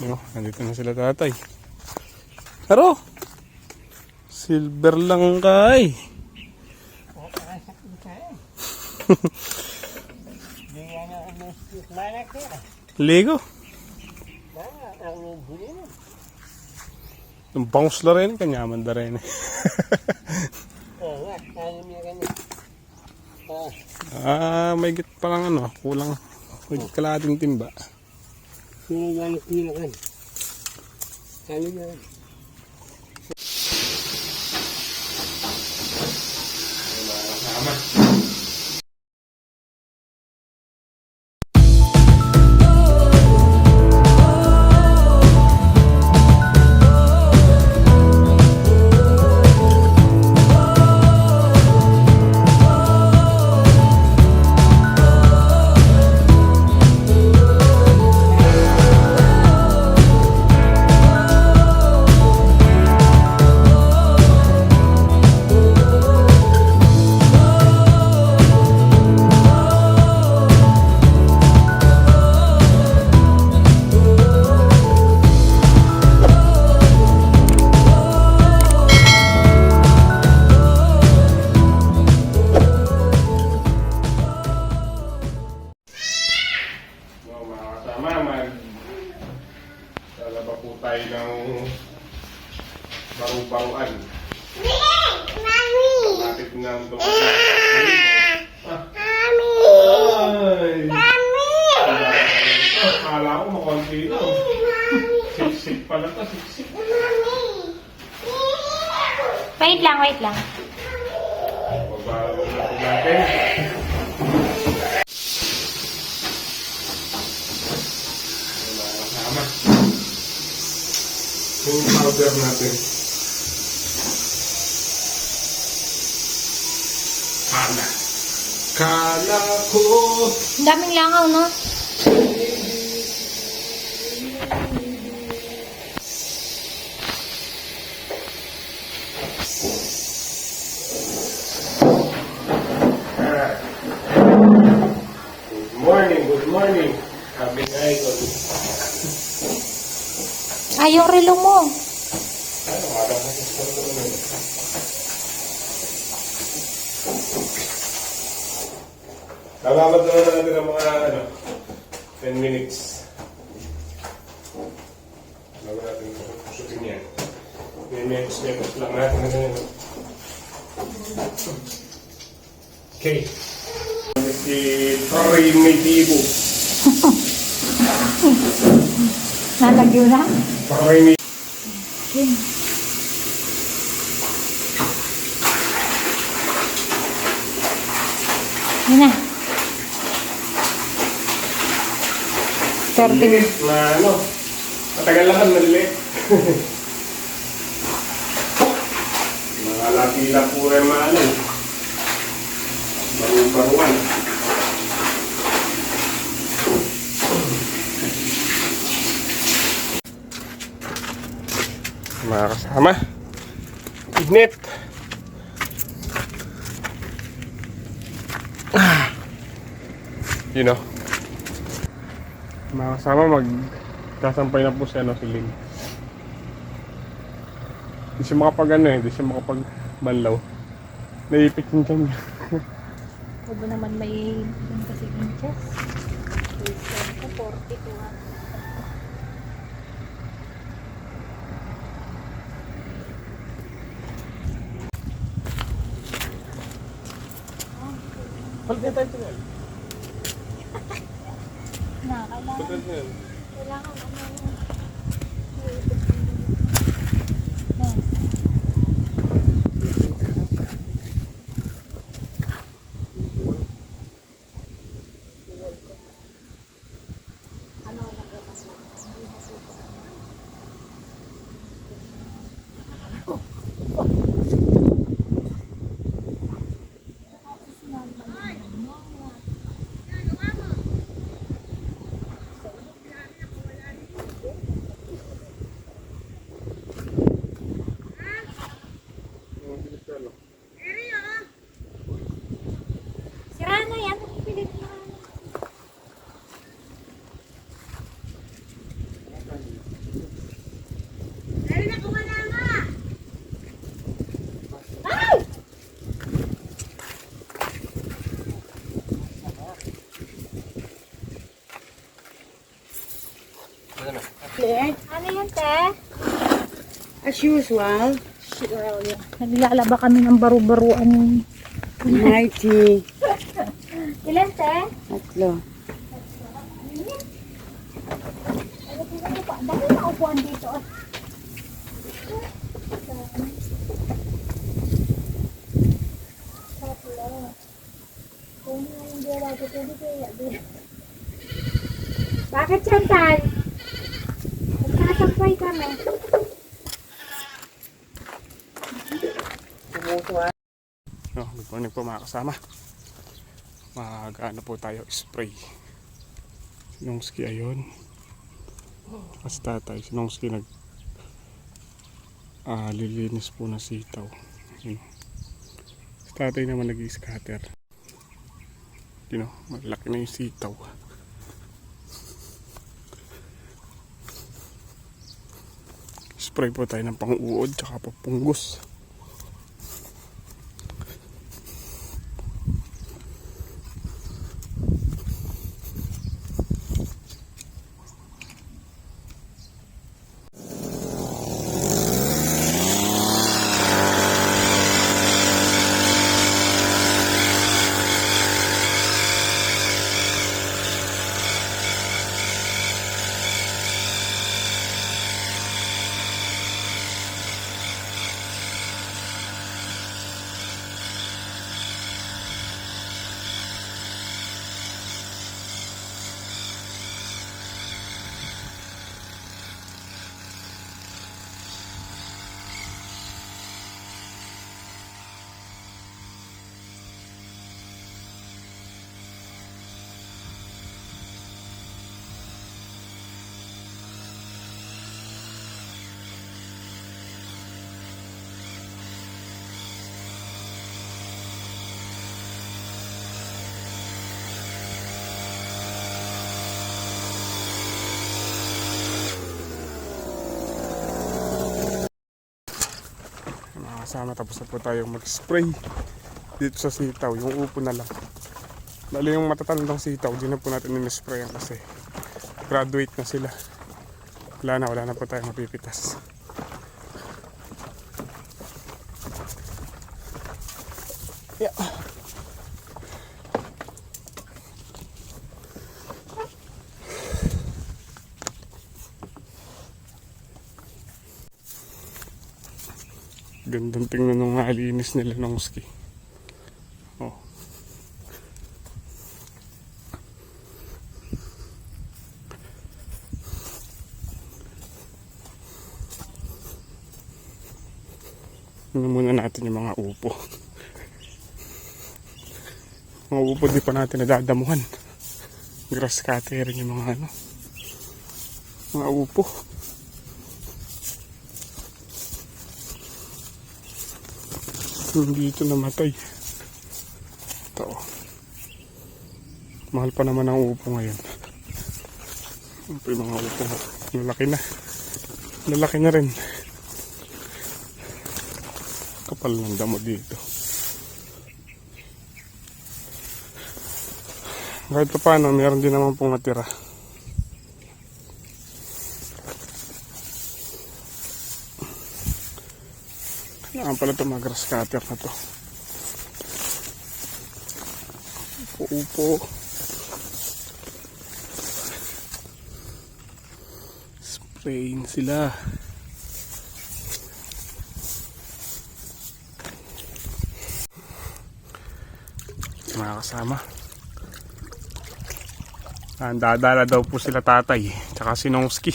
No, nandito na sila tatay. Pero, silver lang kay. Lego. Yung bangus la rin, kanyaman da rin. May git pa lang ano, kulang. May kalating timba. Sino yan ang pinakan? Ano yan? Lalaba po tayo ng baru-baruan. Mami! Matip ng dumating. Mami! Ay! Mami! Akala ko makonti lang. Siksik pala ito, siksik. Wait lang, wait lang. Babago natin natin. Yung powder natin. Kala ko. Ang daming langaw, no? Good morning. Happy idol. Ay, yung relo mo. Ano, wala ka sa sponsor mo. Nababad naman natin ang mga 10 minutes. Bago natin pusutin yan. Mekos lang natin na ganyan. Okay. Si Primitivo. Nalagyo na? Primitivo. Okay. Yun na. 30 minutes. Na ano, matagal lang ang maliit. Mga lapila po rin maalan. Baru-baruan. Mga kasama, ignit. You know, mga kasama, magkasampay na po si Lynn. Hindi siya hindi siya makapagbanlaw. Naipit yung dyan niya. Huwag mo naman may kasi inches. 42. Halit niya tayo ito. Kailangan ano. Ano yan, te? As usual, Naglalaba kami ng baru-baruan. mighty. Ilan, te? Tatlo. Dami na upuan dito. Bakit, Chantal? Nagsasampay kami. No, good morning po mga kasama. Mag-ano po tayo, spray. Sinongski ayun. Mas tatay, sinongski lilinis po ng sitaw. Yun. Si tatay naman nag-scatter. You know, malaki na yung sitaw. Spray po tayo ng pang-uod tsaka papunggos. Kasama tapos na po tayong mag-spray dito sa sitaw, yung upo na lang. Bali yung matatandang sitaw, di na po natin in-sprayan kasi graduate na sila. Wala na po tayong mapipitas. Yeah. Gandang tingnan ng malinis nila ng ski. Oh. Tingnan muna natin yung mga upo. Mga upo di pa natin nadadamuhan. Grass cutter yung mga mga upo. Hindi ito namatay. Ito. Mahal pa naman ang upo ngayon. Ito yung mga upo. Lalaki na. Lalaki na rin. Kapal ng damo dito. Kahit pa paano, meron din naman pong natira. Saan pala ito mga grass cutter na to? Upo-upo. Sprayin sila. Mga kasama. Dadala daw po sila tatay. Tsaka si Nongski.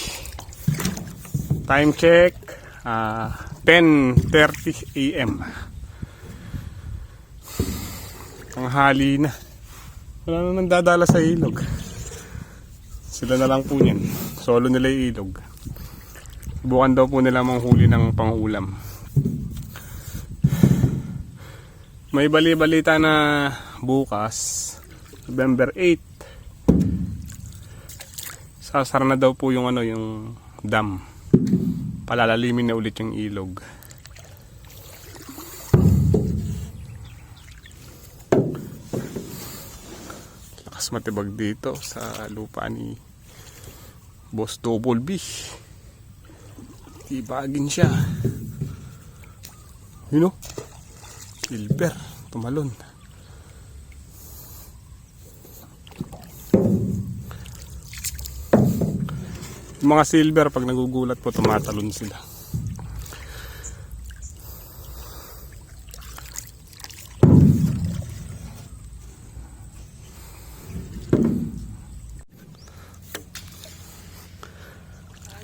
Time check. 10:30 AM. Tanghali na. Wala na nang dadala sa ilog. Sila na lang po niyan. Solo nila yung ilog. Bukan daw po nila manghuli ng pangulam. May bali-balita na bukas, November 8, sasara na daw po yung yung dam. Palalalimin na ulit yung ilog. Lakas matibag dito sa lupa ni Boss Double B. Tibagin siya. Yun o. Silver. Tumalon. Yung mga silver pag nagugulat po tumatalon sila.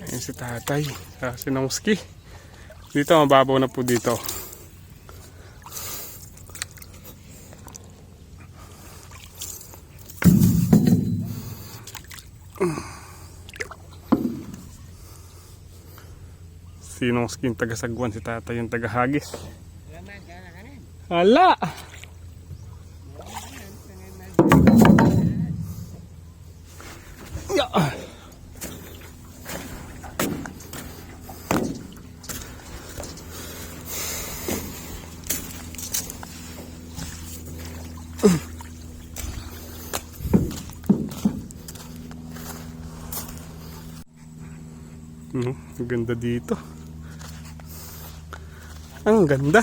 Ayan si tatay sa Sinongski. Dito mababaw na po dito. Sinongski yung taga-Sagwan, si tatay yung taga-Hagis. Hala! Ya! Ang ganda dito. Ang ganda.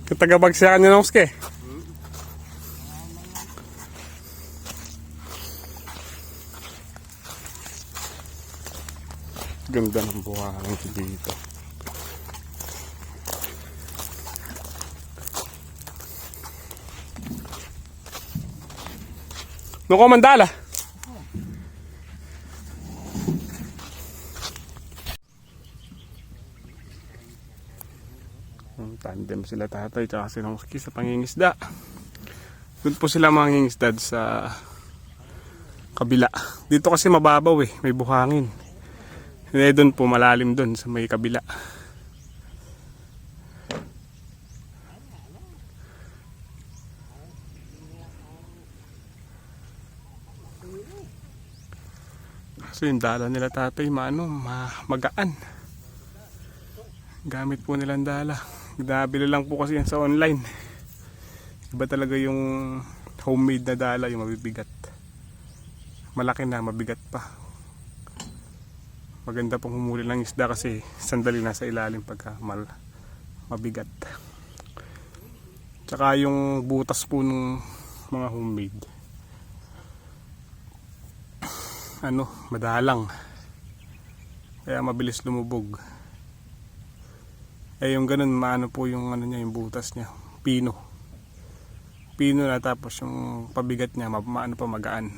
Katagabagsakan niya ng uske. Ganda ng buhangin dito. Nuko mandala. Tandem sila tatay tsaka Sinongski sa pangingisda. Doon po sila mangingisda sa kabila. Dito kasi mababaw eh, may buhangin. Hindi doon po malalim doon sa may kabila. So yung dala nila tatay magaan. Gamit po nilang dala. Nabili lang po kasi yan sa online. Iba talaga yung homemade na dala, yung mabibigat. Malaki na, mabigat pa. Maganda pong humuli ng isda kasi sandali nasa ilalim pagka mabigat. Tsaka yung butas po ng mga homemade. Madalang. Kaya mabilis lumubog. Yung ganun, maano po yung niya, yung butas niya. Pino na, tapos yung pabigat niya maano pa, magaan.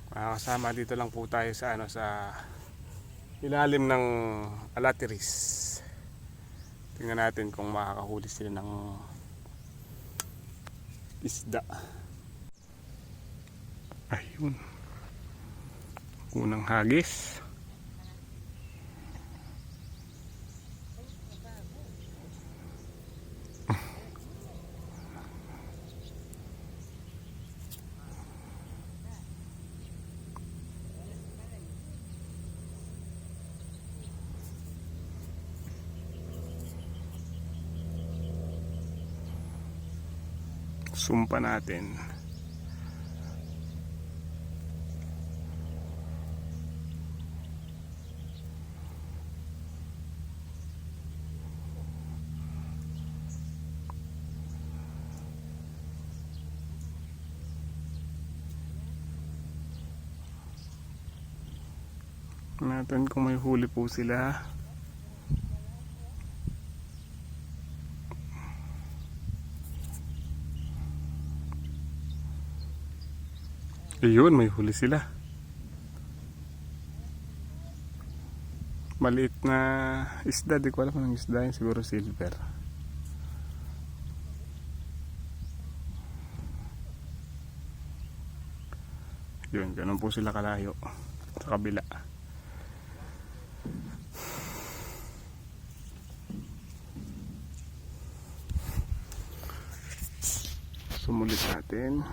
Kasama dito lang po tayo sa sa ilalim ng Alateris. Tingnan natin kung makakahuli sila ng isda. Ayun. Unang hagis. Sumpa natin. Natin kung may huli po sila. Ayun, may huli sila. Maliit na isda, di ko alam anong isda yun, siguro silver. Yun, ganun po sila kalayo sa kabila. Sumulit natin.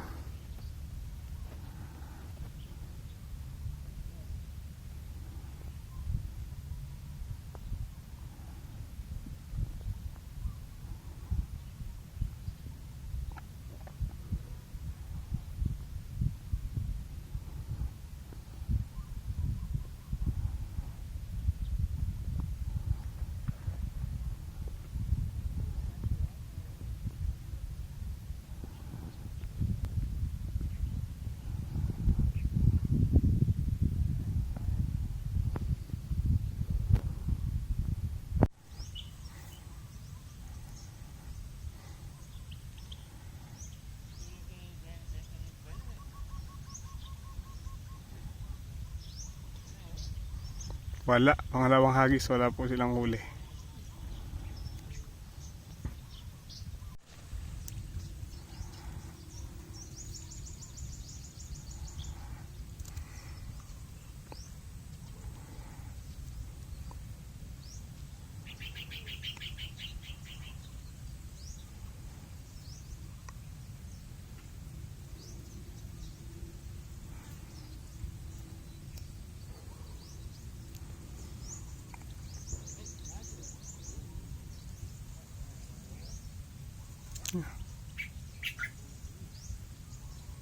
Wala, pangalawang hagis, wala po silang huli.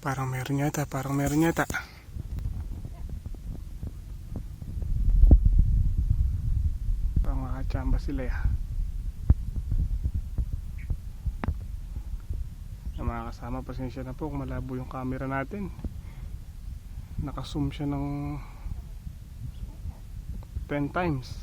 Parang meron yata. Parang makachamba sila ya. Mga kasama, pasensya na po kung malabo yung camera natin. Naka-zoom siya ng 10 times.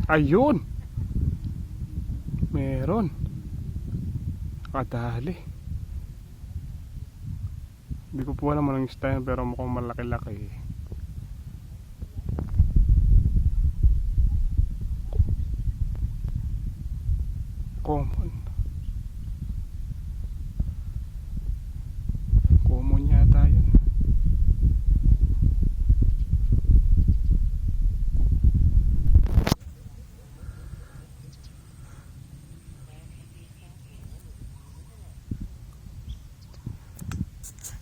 Ayun! Meron. Nakadali. Hindi ko po alam anong style pero mukhang malaki-laki. Common. Common yata yun.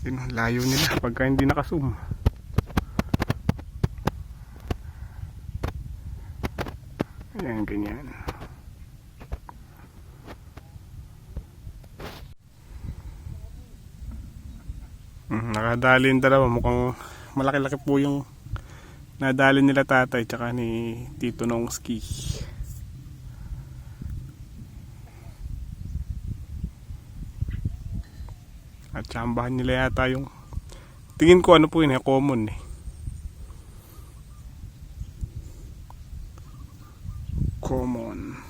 Yun ang layo nila pagka hindi naka-zoom. Ayan, ganyan. Nakadali yung dalawa. Mukhang malaki-laki po yung nadali nila tatay tsaka ni Tito Nongski. At tsambahan nila yata yung tingin ko ano po yun common eh. Common.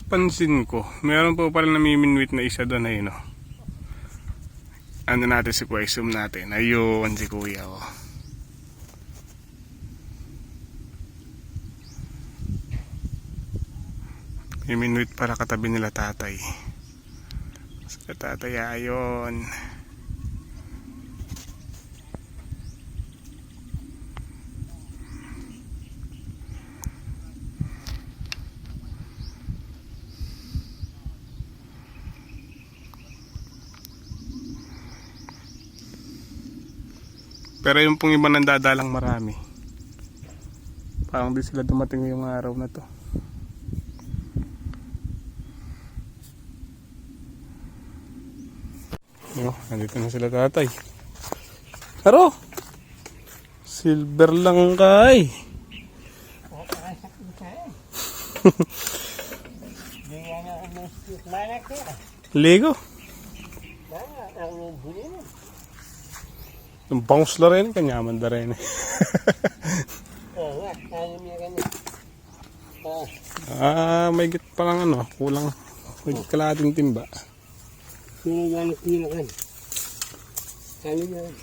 Pansin ko, meron po pala namiminwit na isa doon ay no. Ano natin si Kuya, zoom natin. Ayun si Kuya oh. Miminwit para katabi nila tatay. Sa tatay ayun. Pero yung pong iba nandadalang marami. Parang di sila dumating yung araw na to. Yo, nandito na sila tatay. Haro! Silver lang kay. Lego. Yung bangus na rin, kanyaman na rin. May git pa lang ano, kulang. May kalating timba. Sino ganit nila kan? Ano yan?